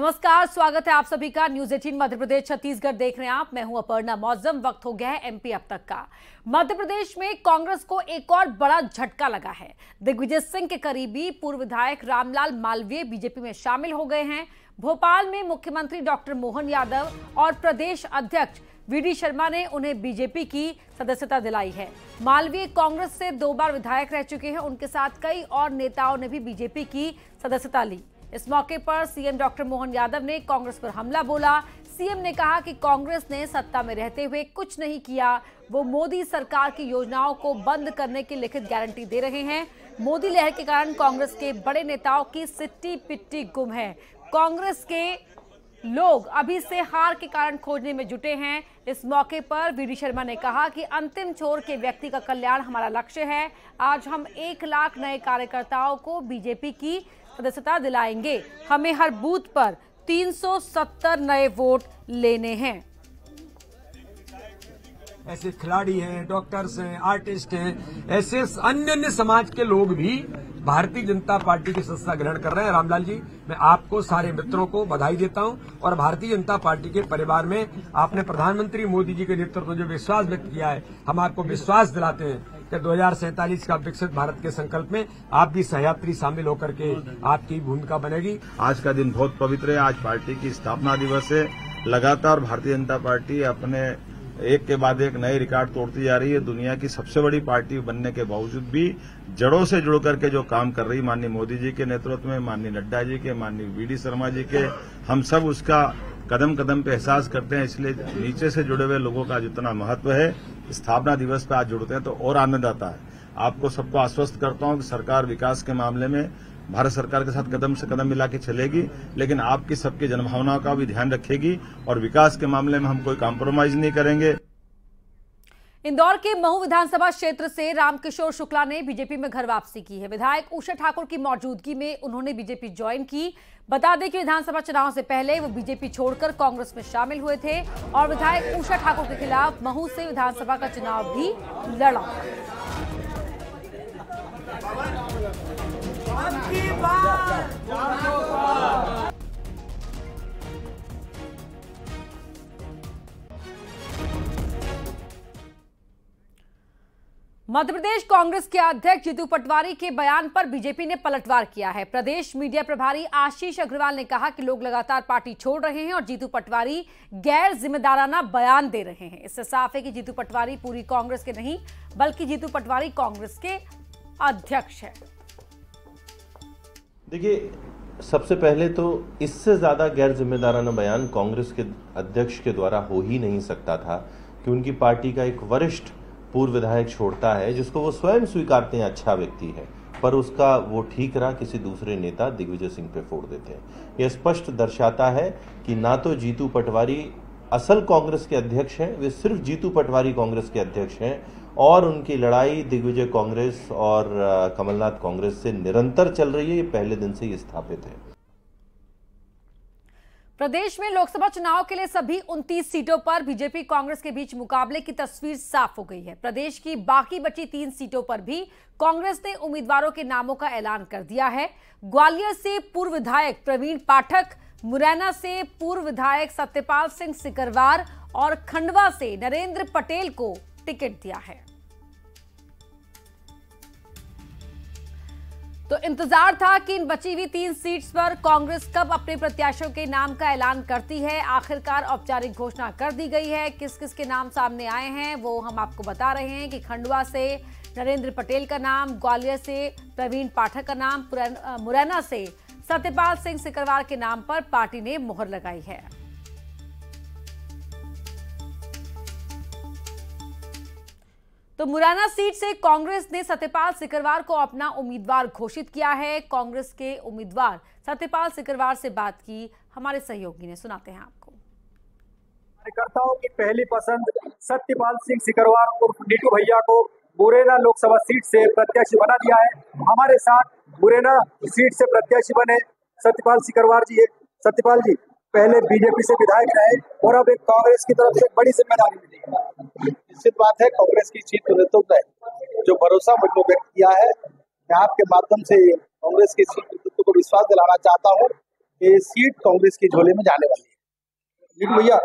नमस्कार, स्वागत है आप सभी का न्यूज 18 मध्य प्रदेश छत्तीसगढ़ देख रहे हैं आप। मैं हूं अपर्णा मौजम। वक्त हो गया है एमपी अब तक का। मध्य प्रदेश में कांग्रेस को एक और बड़ा झटका लगा है। दिग्विजय सिंह के करीबी पूर्व विधायक रामलाल मालवीय बीजेपी में शामिल हो गए हैं। भोपाल में मुख्यमंत्री डॉक्टर मोहन यादव और प्रदेश अध्यक्ष वीडी शर्मा ने उन्हें बीजेपी की सदस्यता दिलाई है। मालवीय कांग्रेस से 2 बार विधायक रह चुके हैं। उनके साथ कई और नेताओं ने भी बीजेपी की सदस्यता ली। इस मौके पर सीएम डॉक्टर मोहन यादव ने कांग्रेस पर हमला बोला। सीएम ने कहा कि कांग्रेस ने सत्ता में रहते हुए कुछ नहीं किया। वो मोदी सरकार की योजनाओं को बंद करने की लिखित गारंटी दे रहे हैं। मोदी लहर के कारण कांग्रेस के बड़े नेताओं की सिट्टी पिट्टी गुम है। कांग्रेस के लोग अभी से हार के कारण खोजने में जुटे हैं। इस मौके पर वीडी शर्मा ने कहा कि अंतिम छोर के व्यक्ति का कल्याण हमारा लक्ष्य है। आज हम 1 लाख नए कार्यकर्ताओं को बीजेपी की सदस्यता दिलाएंगे। हमें हर बूथ पर 370 नए वोट लेने हैं। ऐसे खिलाड़ी हैं, डॉक्टर्स हैं, आर्टिस्ट हैं, ऐसे अन्य समाज के लोग भी भारतीय जनता पार्टी की सदस्यता ग्रहण कर रहे हैं। रामलाल जी, मैं आपको सारे मित्रों को बधाई देता हूं और भारतीय जनता पार्टी के परिवार में आपने प्रधानमंत्री मोदी जी के नेतृत्व में जो विश्वास व्यक्त किया है, हम आपको विश्वास दिलाते हैं कि 2047 का विकसित भारत के संकल्प में आप भी सहयात्री शामिल होकर के आपकी भूमिका बनेगी। आज का दिन बहुत पवित्र है। आज पार्टी की स्थापना दिवस है। लगातार भारतीय जनता पार्टी अपने एक के बाद एक नए रिकॉर्ड तोड़ती जा रही है। दुनिया की सबसे बड़ी पार्टी बनने के बावजूद भी जड़ों से जुड़ करके जो काम कर रही माननीय मोदी जी के नेतृत्व में, माननीय नड्डा जी के, माननीय वीडी शर्मा जी के, हम सब उसका कदम कदम पे एहसास करते हैं। इसलिए नीचे से जुड़े हुए लोगों का जितना महत्व है, स्थापना दिवस पे आज जुड़ते हैं तो और आनंद आता है। आपको सबको आश्वस्त करता हूं कि सरकार विकास के मामले में भारत सरकार के साथ कदम से कदम मिला के चलेगी, लेकिन आपकी सबकी जनभावनाओं का भी ध्यान रखेगी और विकास के मामले में हम कोई कॉम्प्रोमाइज नहीं करेंगे। इंदौर के महू विधानसभा क्षेत्र से रामकिशोर शुक्ला ने बीजेपी में घर वापसी की है। विधायक उषा ठाकुर की मौजूदगी में उन्होंने बीजेपी ज्वाइन की। बता दें कि विधानसभा चुनाव से पहले वो बीजेपी छोड़कर कांग्रेस में शामिल हुए थे और विधायक उषा ठाकुर के खिलाफ महू से विधानसभा का चुनाव भी लड़ा। मध्य प्रदेश कांग्रेस के अध्यक्ष जीतू पटवारी के बयान पर बीजेपी ने पलटवार किया है। प्रदेश मीडिया प्रभारी आशीष अग्रवाल ने कहा कि लोग लगातार पार्टी छोड़ रहे हैं और जीतू पटवारी गैर जिम्मेदाराना बयान दे रहे हैं। इससे साफ है कि जीतू पटवारी पूरी कांग्रेस के नहीं बल्कि जीतू पटवारी कांग्रेस के अध्यक्ष है। देखिए, सबसे पहले तो इससे ज्यादा गैर जिम्मेदाराना बयान कांग्रेस के अध्यक्ष के द्वारा हो ही नहीं सकता था कि उनकी पार्टी का एक वरिष्ठ पूर्व विधायक छोड़ता है जिसको वो स्वयं स्वीकारते हैं अच्छा व्यक्ति है, पर उसका वो ठीक रहा किसी दूसरे नेता दिग्विजय सिंह पे फोड़ देते हैं। यह स्पष्ट दर्शाता है कि ना तो जीतू पटवारी असल कांग्रेस के अध्यक्ष हैं, वे सिर्फ जीतू पटवारी कांग्रेस के अध्यक्ष हैं और उनकी लड़ाई दिग्विजय कांग्रेस और कमलनाथ कांग्रेस से निरंतर चल रही है। ये पहले दिन से ही स्थापित है। प्रदेश में लोकसभा चुनाव के लिए सभी 29 सीटों पर बीजेपी कांग्रेस के बीच मुकाबले की तस्वीर साफ हो गई है। प्रदेश की बाकी बची 3 सीटों पर भी कांग्रेस ने उम्मीदवारों के नामों का ऐलान कर दिया है। ग्वालियर से पूर्व विधायक प्रवीण पाठक, मुरैना से पूर्व विधायक सत्यपाल सिंह सिकरवार और खंडवा से नरेंद्र पटेल को टिकट दिया है। तो इंतजार था कि इन बची हुई 3 सीट्स पर कांग्रेस कब अपने प्रत्याशियों के नाम का ऐलान करती है। आखिरकार औपचारिक घोषणा कर दी गई है। किस किस के नाम सामने आए हैं वो हम आपको बता रहे हैं कि खंडवा से नरेंद्र पटेल का नाम, ग्वालियर से प्रवीण पाठक का नाम, मुरैना से सत्यपाल सिंह सिकरवार के नाम पर पार्टी ने मुहर लगाई है। तो मुरैना सीट से कांग्रेस ने सत्यपाल सिकरवार को अपना उम्मीदवार घोषित किया है। कांग्रेस के उम्मीदवार सत्यपाल सिकरवार से बात की हमारे सहयोगी ने, सुनाते हैं आपको। कार्यकर्ताओं की पहली पसंद सत्यपाल सिंह सिकरवार उर्फ नीटू भैया को मुरैना लोकसभा सीट से प्रत्याशी बना दिया है। हमारे साथ मुरैना सीट से प्रत्याशी बने सत्यपाल सिकरवार जी है। सत्यपाल जी, पहले बीजेपी से विधायक रहे और अब एक कांग्रेस की तरफ से बड़ी जिम्मेदारी मिली है। निश्चित बात है, कांग्रेस की जीत तो नेतृत्व है। जो भरोसा मुझे व्यक्त किया है, मैं आपके माध्यम से कांग्रेस की सीट नेतृत्व को विश्वास दिलाना चाहता हूँ कि सीट कांग्रेस के झोले में जाने वाली है। लेकिन भैया,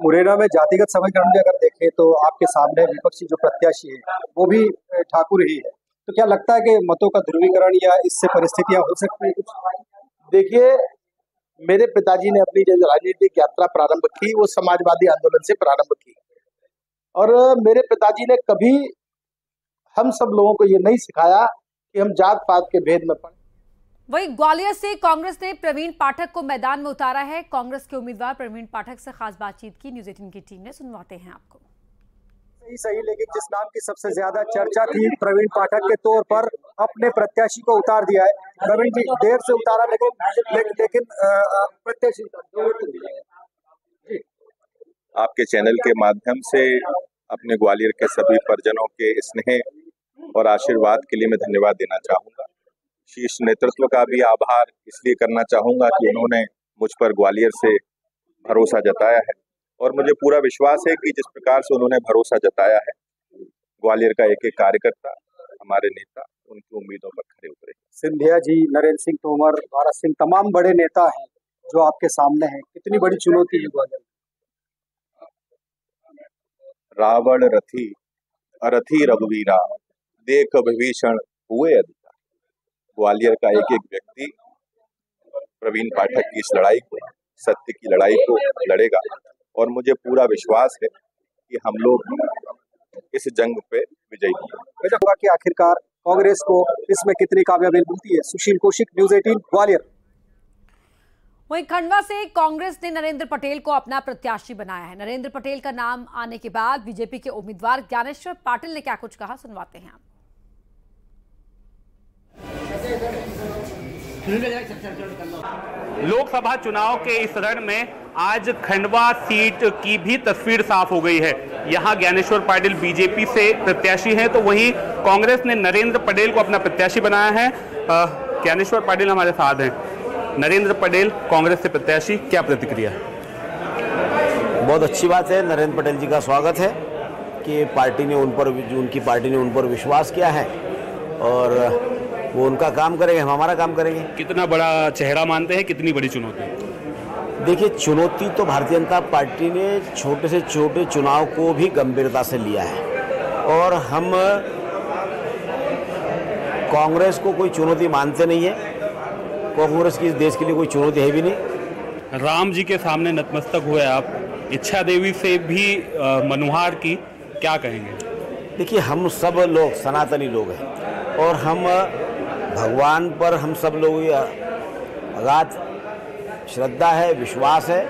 मुरैना में जातिगत समीकरण भी अगर देखें तो आपके सामने विपक्षी जो प्रत्याशी है वो भी ठाकुर ही है, तो क्या लगता है कि मतों का ध्रुवीकरण या इससे परिस्थितियां हो सकती है कुछ? देखिए, मेरे पिताजी ने अपनी जो राजनीतिक यात्रा प्रारंभ की वो समाजवादी आंदोलन से प्रारंभ की, और मेरे पिताजी ने कभी हम सब लोगों को ये नहीं सिखाया कि हम जात पात के भेद में पड़े। वहीं ग्वालियर से कांग्रेस ने प्रवीण पाठक को मैदान में उतारा है। कांग्रेस के उम्मीदवार प्रवीण पाठक से खास बातचीत की न्यूज 18 की टीम ने, सुनवाते हैं आपको। सही, लेकिन जिस नाम की सबसे ज्यादा चर्चा थी प्रवीण पाठक के तौर पर अपने प्रत्याशी को उतार दिया है। प्रवीण जी देर से उतारा, लेकिन प्रत्याशी आपके चैनल के माध्यम से अपने ग्वालियर के सभी परिजनों के स्नेह और आशीर्वाद के लिए मैं धन्यवाद देना चाहूंगा। शीर्ष नेतृत्व का भी आभार इसलिए करना चाहूंगा कि उन्होंने मुझ पर ग्वालियर से भरोसा जताया है, और मुझे पूरा विश्वास है कि जिस प्रकार से उन्होंने भरोसा जताया है, ग्वालियर का एक एक कार्यकर्ता, हमारे नेता उनकी उम्मीदों पर खरे उतरे। सिंधिया जी, नरेंद्र सिंह तोमर, भारत सिंह, तमाम बड़े नेता हैं जो आपके सामने हैं, कितनी बड़ी चुनौती है ग्वालियर? रावण रथी अरथी रघुवीरा, देख विभीषण हुए अधिका। ग्वालियर का एक एक व्यक्ति प्रवीण पाठक की इस लड़ाई को, सत्य की लड़ाई को लड़ेगा, और मुझे पूरा विश्वास है कि हम लोग इस जंग पे विजयी होंगे। होगा कि आखिरकार कांग्रेस को इसमें कितनी कामयाबी मिलती है। सुशील कौशिक, न्यूज 18 ग्वालियर। वहीं खंडवा से कांग्रेस ने नरेंद्र पटेल को अपना प्रत्याशी बनाया है। नरेंद्र पटेल का नाम आने के बाद बीजेपी के उम्मीदवार ज्ञानेश्वर पाटिल ने क्या कुछ कहा, सुनवाते हैं आप। लोकसभा चुनाव के इस रण में आज खंडवा सीट की भी तस्वीर साफ हो गई है। यहां ज्ञानेश्वर पाटिल बीजेपी से प्रत्याशी हैं, तो वहीं कांग्रेस ने नरेंद्र पटेल को अपना प्रत्याशी बनाया है। ज्ञानेश्वर पाटिल हमारे साथ हैं। नरेंद्र पटेल कांग्रेस से प्रत्याशी, क्या प्रतिक्रिया? बहुत अच्छी बात है, नरेंद्र पटेल जी का स्वागत है कि पार्टी ने उनकी पार्टी ने उन पर विश्वास किया है और वो उनका काम करेंगे, हम हमारा काम करेंगे। कितना बड़ा चेहरा मानते हैं, कितनी बड़ी चुनौती? देखिए, चुनौती तो भारतीय जनता पार्टी ने छोटे से छोटे चुनाव को भी गंभीरता से लिया है, और हम कांग्रेस को कोई चुनौती मानते नहीं है। कांग्रेस की इस देश के लिए कोई चुनौती है भी नहीं। राम जी के सामने नतमस्तक हुए आप, इच्छा देवी से भी मनुहार की, क्या कहेंगे? देखिए, हम सब लोग सनातनी लोग हैं और हम भगवान पर हम सब लोग अगाध श्रद्धा है, विश्वास है,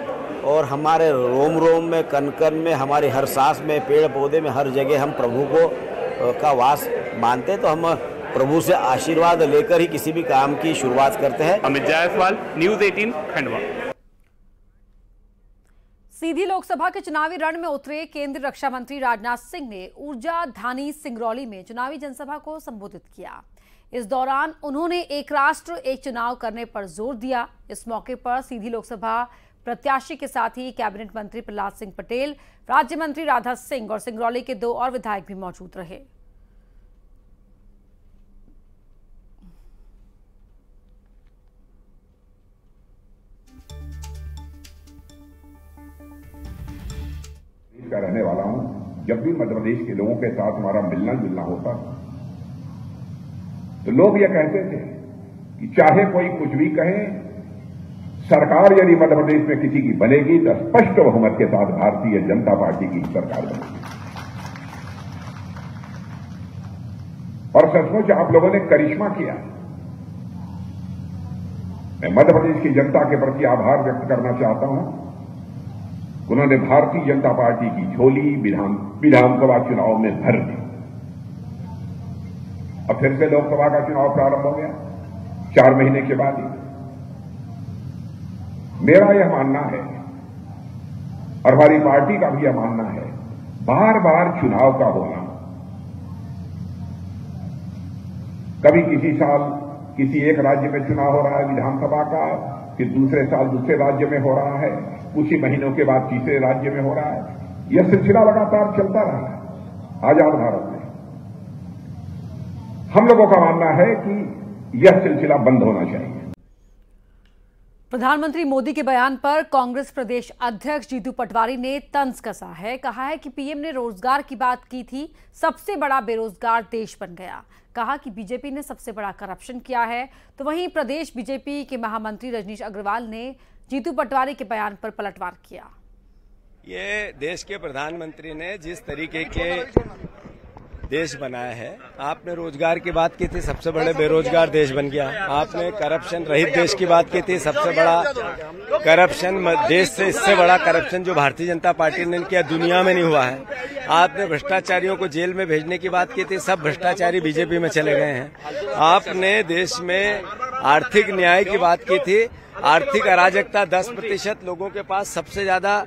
और हमारे रोम रोम में, कण कण में, हमारी हर सांस में, पेड़ पौधे में, हर जगह हम प्रभु को का वास मानते हैं। तो हम प्रभु से आशीर्वाद लेकर ही किसी भी काम की शुरुआत करते हैं। अमित जायसवाल, न्यूज 18 खंडवा। सीधी लोकसभा के चुनावी रण में उतरे केंद्रीय रक्षा मंत्री राजनाथ सिंह ने ऊर्जा धानी सिंगरौली में चुनावी जनसभा को संबोधित किया। इस दौरान उन्होंने एक राष्ट्र एक चुनाव करने पर जोर दिया। इस मौके पर सीधी लोकसभा प्रत्याशी के साथ ही कैबिनेट मंत्री प्रहलाद सिंह पटेल, राज्य मंत्री राधा सिंह और सिंगरौली के 2 और विधायक भी मौजूद रहे। का रहने वाला हूं। जब भी मध्य प्रदेश के लोगों के साथ हमारा मिलना जुलना होता तो लोग ये कहते थे कि चाहे कोई कुछ भी कहे, सरकार यदि मध्य प्रदेश में किसी की बनेगी तो स्पष्ट बहुमत के साथ भारतीय जनता पार्टी की सरकार बनेगी। और सचमुच आप लोगों ने करिश्मा किया। मैं मध्य प्रदेश की जनता के प्रति आभार व्यक्त करना चाहता हूं। उन्होंने भारतीय जनता पार्टी की झोली विधानसभा चुनाव में भर दी। अब फिर से लोकसभा का चुनाव प्रारंभ हो गया 4 महीने के बाद ही। मेरा यह मानना है और हमारी पार्टी का भी यह मानना है, बार बार चुनाव का होना, कभी किसी साल किसी एक राज्य में चुनाव हो रहा है विधानसभा का, फिर दूसरे साल दूसरे राज्य में हो रहा है, कुछ ही महीनों के बाद तीसरे राज्य में हो रहा है। यह सिलसिला लगातार चलता रहा है आजाद भारत में। हम लोगों का मानना है कि यह सिलसिला बंद होना चाहिए। प्रधानमंत्री मोदी के बयान पर कांग्रेस प्रदेश अध्यक्ष जीतू पटवारी ने तंज कसा है। कहा है कि पीएम ने रोजगार की बात की थी, सबसे बड़ा बेरोजगार देश बन गया। कहा कि बीजेपी ने सबसे बड़ा करप्शन किया है। तो वहीं प्रदेश बीजेपी के महामंत्री रजनीश अग्रवाल ने जीतू पटवारी के बयान पर पलटवार किया। ये देश के प्रधानमंत्री ने जिस तरीके के देश बनाया है, आपने रोजगार की बात की थी, सबसे बड़े बेरोजगार देश बन गया। आपने करप्शन रहित देश की बात की थी, सबसे बड़ा करप्शन देश से इससे बड़ा करप्शन जो भारतीय जनता पार्टी ने किया दुनिया में नहीं हुआ है। आपने भ्रष्टाचारियों को जेल में भेजने की बात की थी, सब भ्रष्टाचारी बीजेपी में चले गए हैं। आपने देश में आर्थिक न्याय की बात की थी, आर्थिक अराजकता 10% लोगों के पास सबसे ज्यादा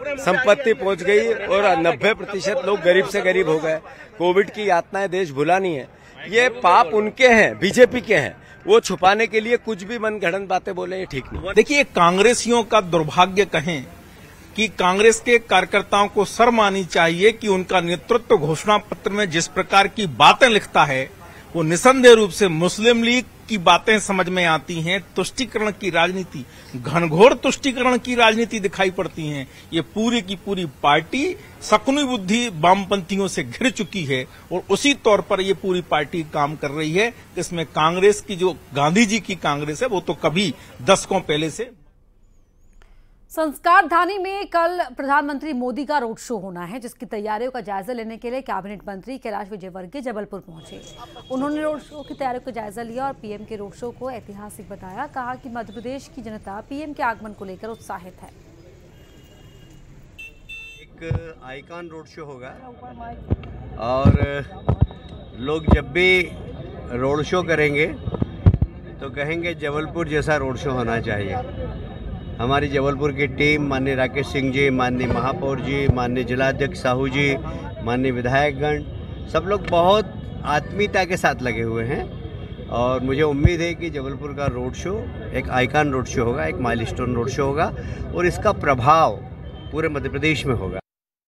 संपत्ति पहुंच गई और 90% लोग गरीब से गरीब हो गए। कोविड की यातनाएं देश भुला नहीं है। ये पाप उनके हैं, बीजेपी के हैं। वो छुपाने के लिए कुछ भी मनगढ़ंत बातें बोले, ये ठीक नहीं। देखिए, कांग्रेसियों का दुर्भाग्य कहें कि कांग्रेस के कार्यकर्ताओं को शर्म आनी चाहिए कि उनका नेतृत्व घोषणा पत्र में जिस प्रकार की बातें लिखता है वो निसंदेह रूप से मुस्लिम लीग की बातें समझ में आती हैं। तुष्टीकरण की राजनीति, घनघोर तुष्टीकरण की राजनीति दिखाई पड़ती है। ये पूरी की पूरी पार्टी शकुनी बुद्धि वामपंथियों से घिर चुकी है और उसी तौर पर ये पूरी पार्टी काम कर रही है। इसमें कांग्रेस की जो गांधी जी की कांग्रेस है वो तो कभी दशकों पहले से। संस्कार धानी में कल प्रधानमंत्री मोदी का रोड शो होना है, जिसकी तैयारियों का जायजा लेने के लिए कैबिनेट मंत्री कैलाश विजयवर्गीय जबलपुर पहुंचे। उन्होंने रोड शो की तैयारियों का जायजा लिया और पीएम के रोड शो को ऐतिहासिक बताया। कहा कि मध्य प्रदेश की जनता पीएम के आगमन को लेकर उत्साहित है। एक आइकॉन रोड शो होगा और लोग जब भी रोड शो करेंगे तो कहेंगे जबलपुर जैसा रोड शो होना चाहिए। हमारी जबलपुर की टीम, माननीय राकेश सिंह जी, माननीय महापौर जी, माननीय जिलाध्यक्ष साहू जी, माननीय विधायकगण, सब लोग बहुत आत्मीयता के साथ लगे हुए हैं और मुझे उम्मीद है कि जबलपुर का रोड शो एक आइकॉन रोड शो होगा, एक माइलस्टोन रोड शो होगा और इसका प्रभाव पूरे मध्य प्रदेश में होगा।